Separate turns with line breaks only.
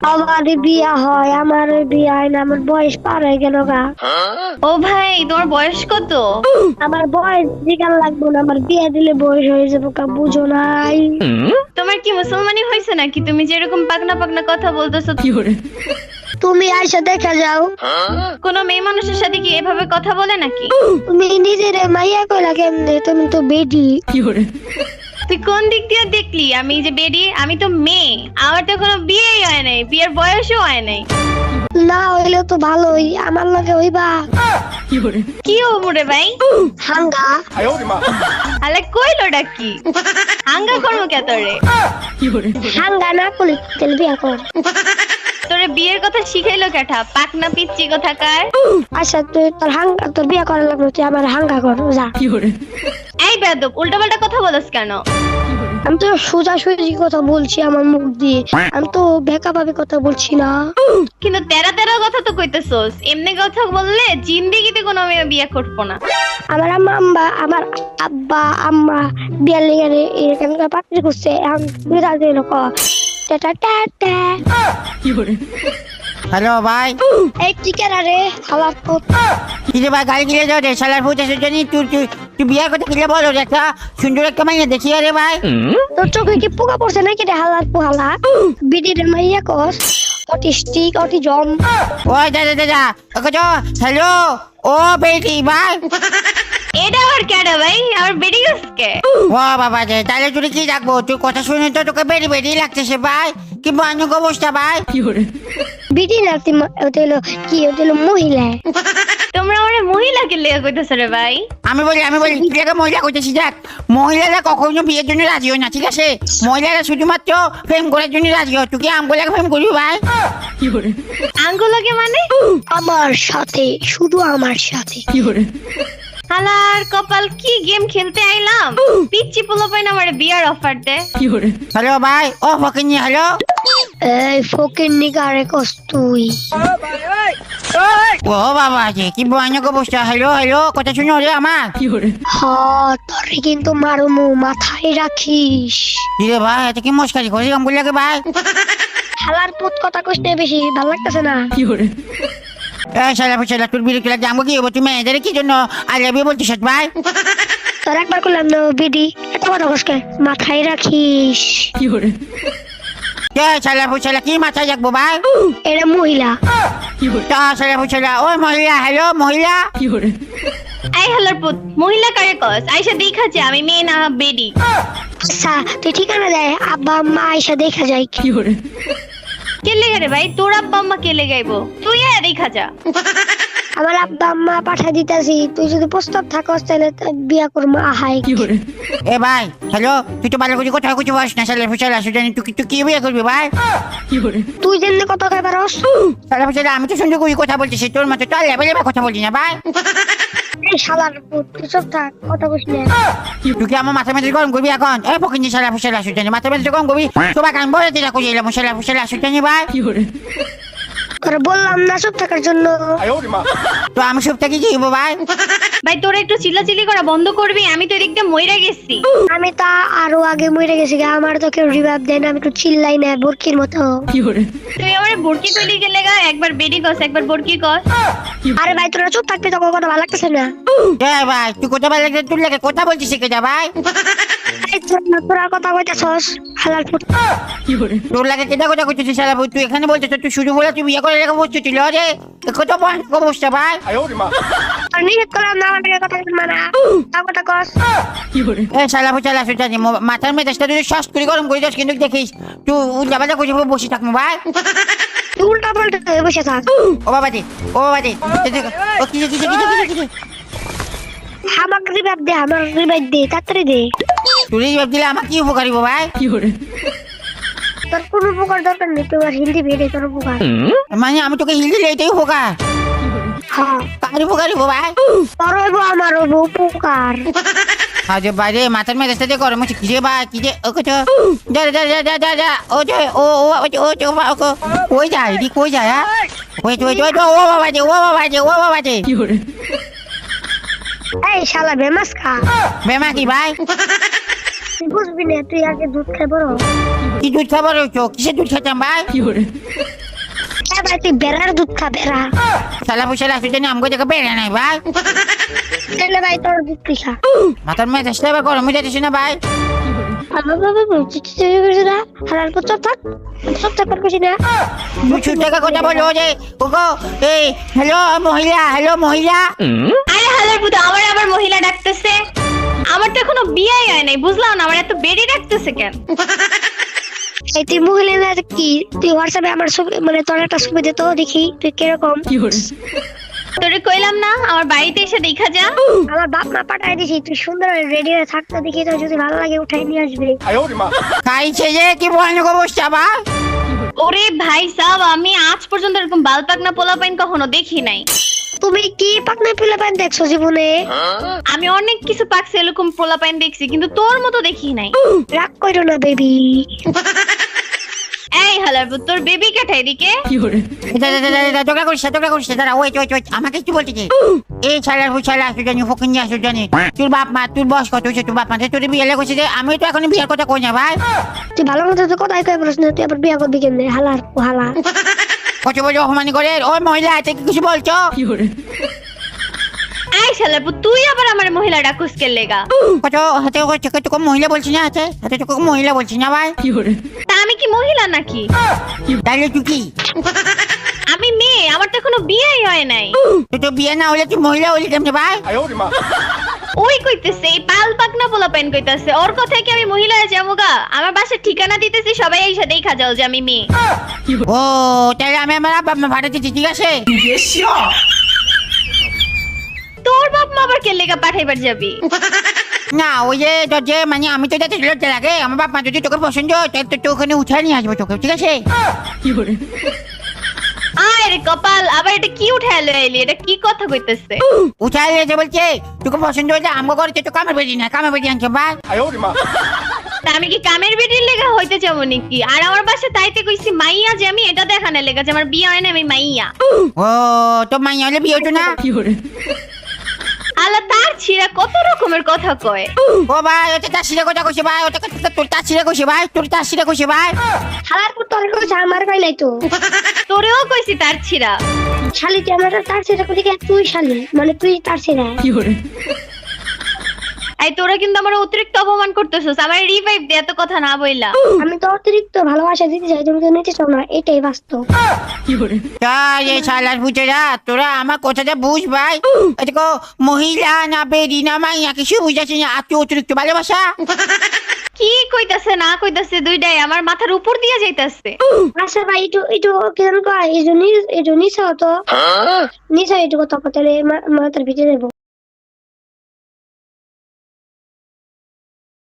আমার বিয়া হয়, আমার বিয়া হয় না, আমার বয়স পার হয়ে গেল গা।
ও ভাই, তোমার বয়স কত?
আমার বয়স জিগার লাগবো না, আমার বিয়া দিলে বয়স হয়ে যাবো কা, বুঝো নাই?
তোমার কি মুসলমানি হয়েছে নাকি? তুমি যেরকম পাকনা পাকনা কথা বলতেছো।
তুমি আইসা দেখা যাও।
কোনো মেয়ে মানুষের সাথে কি এভাবে কথা বলে নাকি?
তুমি নিজের মাইয়া কইলা কেমনে? তুমি তো বেডি।
তুই কোন দিক দিয়ে দেখলি আমি যে বেডি? আমি তো মেয়ে, আমার তো কোনো বিয়েই হয় নাই, বিয়ের বয়সও হয় নাই।
না হইলেও তো ভালোই, আমার লগে হইবা।
কি ওমরে ভাই?
হাঙ্গা।
আলে কইলোটা কি? হাঙ্গা করবো কে তোরে?
হাঙ্গা না করলে তাহলে বিয়া কর।
তোরে বিয়ের কথা শিখাইলো কেটা? পাকনা পিচ্চি কোথাকার।
আচ্ছা তুই তোর হাঙ্গা, তোর বিয়া করার লাগলো, তুই আমার হাঙ্গা কর যা।
এই বেয়াদব, উল্টাপাল্টা কথা বলছ কেন?
আমি তো সোজা সুজি কথা বলছি আমার মুখ দিয়ে, আমি তো বেকা ভাবে কথা বলছি না।
কিন্তু তেরা তেরা কথা তো কইতেছস। এমনি কথা বললে জিন্দেগিতে কোনো মেয়ে বিয়ে করবো না।
আমার আমার আব্বা আম্মা বিয়ার লেগে এরকম পাত্রী করছে, এখন তুই রাজি লোক। Tata tata.
হ্যালো ভাই,
এই টিকার আরে খাবার তো
কি রে ভাই, গাড়ি কিনে যাও রে শালার ফুট এসে জানি তুই বিয়ার কথা কিনে বলো রে, একটা সুন্দর একটা মাইয়া দেখি রে ভাই।
তোর চোখে কি পোকা পড়ছে নাকি রে? হালার পোহালা বিডির মাইয়া কস, অটিস্টিক অটিজম।
ওই দাদা দাদা ওকে, হ্যালো ও বেটি ভাই।
এটা আবার কেডা ভাই? আমার বেডি গসকে।
ও বাবা রে, তাহলে তুই কি রাখবো? তুই কথা শুনে তো তোকে বেরি বেরি লাগতেছে ভাই, কি ভয়ানক অবস্থা ভাই।
বিডি নাতি ওটা হলো কি, ওটা হলো মহিলা।
তোমরা আমারে মহিলাকে লেগে কইতেছ রে ভাই?
আমি বলি তুই মহিলা করতেছি, দেখ মহিলারা কখনো বিয়ের জন্য রাজি হয় না, ঠিক আছে? মহিলারা শুধুমাত্র প্রেম করার জন্য রাজি হয়। তুই কি আমগুলাকে প্রেম করবি ভাই?
আঙ্গুলাকে মানে?
আমার সাথে, শুধু আমার সাথে।
হালার কপাল, কি গেম খেলতে আইলাম? পিচ্চি পোলা পাই না আমারে বিয়ার অফার দে।
হ্যালো ভাই, ও ফকিনি হ্যালো।
এই ফকির নিগারে কস তুই।
ও বাবা রে, কি ভয়ানক অবস্থা। হ্যালো হ্যালো, কথা শুনো রে আমার।
হ, তোরে কিন্তু মারুমু, মাথায় রাখিস।
কি রে ভাই, এত কি মস্কারি করিস আমগুলাকে ভাই?
হালার পুত কথা কইস না বেশি, ভালো লাগতেছে না।
এই শালা ফুসালা, তোর বিরক্তি লাগছে আমাকে কি হবো? তুমি মেয়েদের কি জন্য আই লাভ ইউ বলছিস ভাই?
তোর একবার করলাম না বিডি, এত কথা কইস কে? মাথায় রাখিস।
শালা ফুসালা, কি মাথায় রাখবো ভাই?
এটা মহিলা।
শালা ফুসালা, ওই মহিলা, হ্যালো মহিলা।
এই হালার পুত, মহিলা কারে কস? আইসা দেখা যে আমি মেয়ে না বেডি।
আচ্ছা তুই ঠিকানা দেয়, আব্বা আম্মা আইসা দেখা যায়।
কে লেগে রে ভাই? তোর আব্বা আম্মা কে লেগাইবো? তুই আয় দেখা যা।
আমার আব্বা আম্মা পাঠা দিতাছি, তুই যদি প্রস্তাব থাকস তাহলে বিয়া করবো। আহাই
এ ভাই হ্যালো, তুই তো ভালো করে কথা কিছু বলিস না। শালা ফুসালা সুজানি, তুই কি বিয়ে করবি ভাই?
তুই যেমনি কথা কই পারস।
শালা ফুসালা, আমি তো সুন্দর করে কথা বলতেছি, তোর মতো তো লেভেলে কথা বলছি না ভাই।
এই শালার পুত, তুই চুপ থাক, কথা কইস না।
তুই কি আমার মাথা মেঝে গরম করবি এখন? এই ফকিনি শালা ফুসালা সুজানি, মাথা মেঝে গরম করবি? তোমাকে আমি বলে দিলা কইলাম শালা ফুসালা সুজানি ভাই।
তোরে বললাম না চুপ থাকার জন্য।
তো আমি সব থেকে কি হবো ভাই?
ভাই তোরা একটু চিল্লাচিল্লি করা বন্ধ করবি? আমি তো এদিকটা মইরা গেছি।
আমি তা আরো আগে মরে গেছি গা, আমার তো কেউ রিভাইভ দেয় না, আমি একটু চিল্লাই না বুরকির মতো।
তুই আমারে বরকি কইলি গেলে গা, একবার বেডি কস একবার বরকি কস।
আরে ভাই তোরা চুপ থাকবি, তোর কথা ভালো লাগতেছে না।
এ ভাই, তুই কথা বলে তোর লাগে কথা বলছিস শিখে যা ভাই।
এই তোরা কথা কইতাছস হালাল পুত।
তোর লাগে কেটা কথা করছিস শালা? তুই এখানে বলছিস তুই শুরু বলে তুই বিয়ে করে রেখে বসছিস রে? কত ভয়ানক অবস্থা ভাই।
আর নিষেধ করলাম না আমার কথা মানা, তাও কথা কস।
এ শালা ফুসালা সুজানি, মাথার মেজাজটা তুই শ্বাস করে গরম করে যাস, কিন্তু দেখিস তুই উল্টাপাল্টা করে বসে থাকবো ভাই।
তুই উল্টা পাল্টা হয়ে বসে থাক।
ও বাবা দি, ও বাবা দি, ও কি
আমাকে রিভাইভ দে, আমার রিভাইভ দে, তাড়াতাড়ি দে।
তুই ভাব দিলে আমাকে কি উপকার হইব ভাই?
তোর কোনো উপকার দরকার নেই, তোর হিন্দি ভেড়ে তোর উপকার।
মানে আমি তোকে হিল দিলে এটাই উপকার?
হ্যাঁ
কার উপকার হইব ভাই?
তোর হইব আমার হইব উপকার।
আজ বাইরে মাথার মেজাজটা দিয়ে গরম হচ্ছে, কিরে ভাই কি যে ও কত যা যা যা যা যা যা ও যে ও ও ও ও কই যায় দি, কই যায়? হ্যাঁ ওই ও বাবা যে, ও বাবা যে, ও বাবা যে।
এই শালা বেমাস খা।
বেমা কি ভাই?
তুই বুঝবি না, তুই আগে দুধ খাই বড়।
কি দুধ খাবার হইছো? কিসের দুধ খেতাম ভাই?
হ্যাঁ ভাই, তুই বেড়ার দুধ খা, বেড়া।
শালা ফুসালা সুজানি আমাকে দেখে বেড়ে নাই ভাই।
তাহলে ভাই তোর দুধ তুই খা।
মাথার মেজাজটা এবার গরম হয়ে যাচ্ছে না ভাই?
হারার পর চপ থাক, চপ থাক করছি না।
তুই ছুট টাকা কথা বলো যে ওগো এই হ্যালো মহিলা, হ্যালো মহিলা।
আরে হালার পুতো, আমার আবার মহিলা ডাকতেছে। আমার তো এখনো বিয়েই হয় নাই, বুঝলাম না আমার এত বেডি ডাকতেছে কেন।
এই তুই মহিলা না কি? তুই হোয়াটসঅ্যাপে আমার ছবি, মানে তোর একটা ছবি দে তো দেখি তুই কিরকম।
তোরে কইলাম না আমার বাড়িতে এসে দেখা যা।
আমার বাপ মা পাঠায় দিছি, তুই সুন্দর রেডি হয়ে থাকতে দেখি, তো যদি ভালো লাগে উঠাই নিয়ে আসবি।
খাইছে যে কি ভয়ানক অবস্থা ভাই।
ওরে ভাই সাহেব, আমি আজ পর্যন্ত এরকম বালপাকনা পোলাপাইন কখনো দেখি নাই।
তুমি কি পাকনা পিলা পান দেখছো জীবনে?
আমি অনেক কিছু পাকছে এরকম পোলাপাইন দেখছি, কিন্তু তোর মতো দেখি নাই।
রাগ করো না বেবি।
এই হালার পুত, তোর বেবি কাটা এদিকে।
ঝগড়া করিস দাঁড়া ওয়েট আমাকে একটু বলতে কি? এই শালার ফুসালা সুজানি ফকিনিয়া সুজানি, তোর বাপ মা, তোর বয়স কত হয়েছে? তোর বাপ মা তোর বিয়ে লেগেছে যে, আমি তো এখন বিয়ের কথা কই না ভাই।
তুই ভালো মতো তো কথাই কই বলিস না, তুই আবার বিয়া করবি কেমনে? হালার হালা
কত বড় অপমানি করে ওই মহিলা, এতে কি কিছু বলছো?
এই শালার পুত, তুই আবার আমার মহিলা ডাকুস কে লেগা?
কত হাতে কত কম মহিলা বলছি না, হাতে তো কম মহিলা বলছি না ভাই।
তা আমি কি মহিলা নাকি?
তাহলে তুই কি?
আমি মেয়ে, আমার তো এখনো বিয়েই হয় নাই।
তুই তো বিয়ে না হলে তুই মহিলা হলি কেমনে ভাই?
ওই কইতেছে এই পাল পাকনা পোলাপাইন কইতাছে, ওর কথায় কি আমি মহিলা যাবো গা? আমার বাসার ঠিকানা দিতেছি, সবাই এসে দেখা যাও যে আমি মেয়ে।
ও তাহলে আমি আমার বাপ মা ভাড়া দিচ্ছি, ঠিক আছে?
তোর বাপ মা আবার কে লেগা পাঠাইবার যাবি?
না ওই যে তোর যে মানে আমি তো যাতে লজ্জা লাগে, আমার বাপ মা যদি তোকে পছন্দ তাহলে তো ওখানে উঠায় নিয়ে আসবো তোকে, ঠিক আছে?
আরে কপাল, আবার এটা কি উঠায় লইলি? এটা কি কথা কইতেছে?
উঠায় নিয়ে বলছে তোকে পছন্দ হয়েছে, আমাকে ঘরে তো কামের বেরি না, কামের বেরি আনছে ভাই।
তা আমি কি কামের বেটির লেগা হইতে যাবো নাকি? আর আমার বাসা তাইতে কইছি মাইয়া, যে আমি এটা দেখানে লেগা যে আমার বিয়ে হয় না, আমি মাইয়া।
ও তো মাইয়া হলে বিয়ে হতো না?
আল্লাহ, তার ছিড়া কত রকমের কথা কয়।
ও ভাই ওটা তার সিরে কথা কইছে ভাই, ওটা তোর তার সিরে কইছে ভাই, তোর তার সিরে কইছে ভাই।
হালার পর তোর কথা আমার কই নাই তো।
তোরেও কইছি তার ছিড়া।
শালি তুই আমার তার সেটা কই কি? তুই শালি মানে তুই তার সেটা।
এই তোরা কিন্তু আমার অতিরিক্ত অপমান করতেছস, আমার রিভাইভ দে, এত কথা না বইলা।
আমি তো অতিরিক্ত ভালোবাসা দিতে চাই, তুমি তো নিতে চাও না, এটাই বাস্তব।
তাই এই শালার পুতেরা তোরা আমার কথাটা বুঝ ভাই। এদিকে মহিলা না বেরি না মাইয়া কিছু বুঝাচ্ছি না, আর তুই অতিরিক্ত ভালোবাসা।
কি কইতাছে না কইতাছে দুইটাই আমার মাথার উপর দিয়ে যাইতাছে।
আচ্ছা ভাই, একটু কি জানো কয়, এই জন্য নিচে হতো নিচে একটু কথা কথা মাথার ভিতরে দেবো।